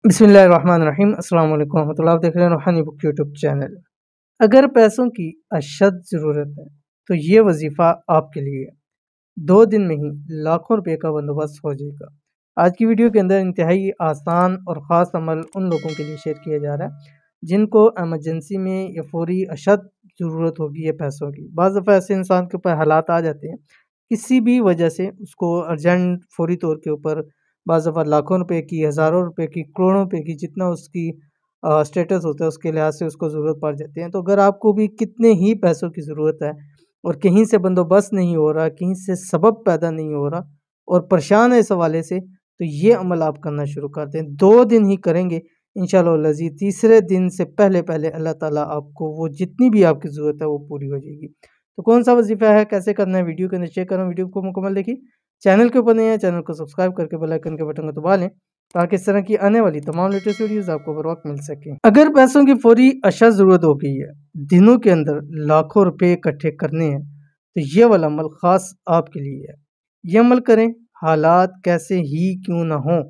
बिस्मिल्लाहिर्रहमानिर्रहीम। अस्सलाम वालेकुम रहमतुल्लाह। आप देख रहे हैं रूहानी बुक यूट्यूब चैनल। अगर पैसों की अशद ज़रूरत है तो ये वजीफ़ा आपके लिए है। 2 दिन में ही लाखों रुपए का बंदोबस्त हो जाएगा। आज की वीडियो के अंदर इंतहाई आसान और ख़ास अमल उन लोगों के लिए शेयर किया जा रहा है जिनको एमरजेंसी में या फौरी अशद ज़रूरत होगी है पैसों की। बाज़ दफ़ा ऐसे इंसान के ऊपर हालात आ जाते हैं किसी भी वजह से उसको अर्जेंट फौरी तौर के ऊपर बाज़ दफ़ा लाखों रुपए की, हज़ारों रुपए की, करोड़ों रुपए की, जितना उसकी स्टेटस होता है उसके लिहाज से उसको ज़रूरत पड़ जाती है। तो अगर आपको भी कितने ही पैसों की ज़रूरत है और कहीं से बंदोबस्त नहीं हो रहा, कहीं से सबब पैदा नहीं हो रहा और परेशान है इस हवाले से, तो ये अमल आप करना शुरू कर दें। 2 दिन ही करेंगे इंशाअल्लाह लज़ीज़। तीसरे दिन से पहले पहले अल्लाह ताला आपको वो जितनी भी आपकी ज़रूरत है वो पूरी हो जाएगी। तो कौन सा वजीफ़ा है, कैसे करना है, वीडियो के अंदर शेयर कर रहा हूँ। वीडियो को मुकम्मल देखिए। चैनल के ऊपर नहीं है, चैनल को सब्सक्राइब करके बेल आइकन के बटन को दबा लें ताकि इस तरह की आने वाली तमाम लेटेस्ट वीडियोस आपको बर वक्त मिल सकें। अगर पैसों की फौरी अशद ज़रूरत हो गई है, दिनों के अंदर लाखों रुपए इकट्ठे करने हैं, तो ये वाला अमल ख़ास आपके लिए है। ये अमल करें, हालात कैसे ही क्यों ना हों,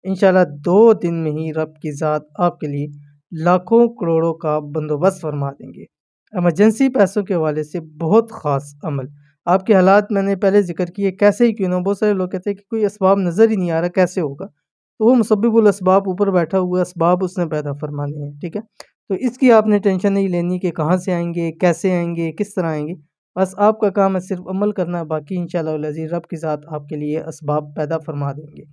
इंशाल्लाह 2 दिन में ही रब की ज़ात आपके लिए लाखों करोड़ों का बंदोबस्त फरमा देंगे। एमरजेंसी पैसों के हवाले से बहुत ख़ास अमल। आपके हालात मैंने पहले ज़िक्र किए, कैसे ही क्यों ना। बहुत सारे लोग कहते हैं कि कोई असबाब नज़र ही नहीं आ रहा, कैसे होगा? तो वो मुसब्बिबुल असबाब ऊपर बैठा हुआ, असबाब उसने पैदा फरमाने हैं, ठीक है? तो इसकी आपने टेंशन नहीं लेनी कि कहाँ से आएंगे, कैसे आएंगे, किस तरह आएंगे। बस आपका काम है सिर्फ अमल करना, बाकी इंशाअल्लाह अज़ीज़ रब की ज़ात आपके लिए असबाब पैदा फरमा देंगे।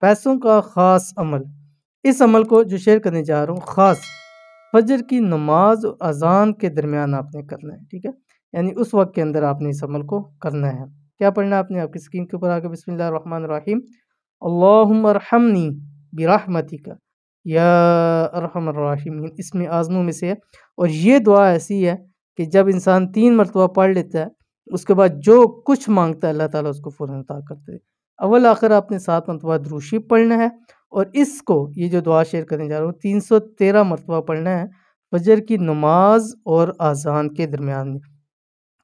पैसों का ख़ास अमल, इस अमल को जो शेयर करने जा रहा हूँ, ख़ास फजर की नमाज और अजान के दरमियान आपने करना है, ठीक है? यानी उस वक्त के अंदर आपने इस अमल को करना है। क्या पढ़ना है आपने? आपकी स्क्रीन के ऊपर आकर बिस्मिल्लाहिर्रहमानिर्रहीम, अल्लाहुम्मा अरहमनी बिरहमतिका या अरहमर राहिमीन, इसमें आज़मों में से है। और ये दुआ ऐसी है कि जब इंसान 3 मरतबा पढ़ लेता है, उसके बाद जो कुछ मांगता है अल्लाह ताला उसको फ़ौरन अता करते हैं। अव्वल आखिर आपने 7 मरतबा दुरूद शरीफ पढ़ना है और इसको, ये जो दुआ शेयर करने जा रहा हूँ, 313 मरतबा पढ़ना है फजर की नमाज और अजान के दरमियान में।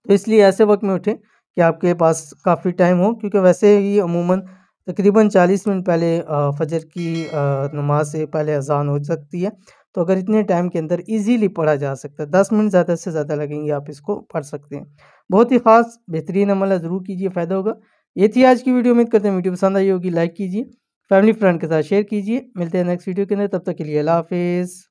तो इसलिए ऐसे वक्त में उठें कि आपके पास काफ़ी टाइम हो, क्योंकि वैसे ही अमूमन तकरीबन 40 मिनट पहले फजर की नमाज से पहले अजान हो सकती है। तो अगर इतने टाइम के अंदर इजीली पढ़ा जा सकता है, 10 मिनट ज़्यादा से ज़्यादा लगेंगे, आप इसको पढ़ सकते हैं। बहुत ही ख़ास बेहतरीन अमल है, ज़रूर कीजिए, फ़ायदा होगा। ये थी आज की वीडियो। उम्मीद करते हैं वीडियो पसंद आई होगी। लाइक कीजिए, फैमिली फ्रेंड के साथ शेयर कीजिए। मिलते हैं नेक्स्ट वीडियो के अंदर, तब तक के लिए अल्लाह हाफ़िज़।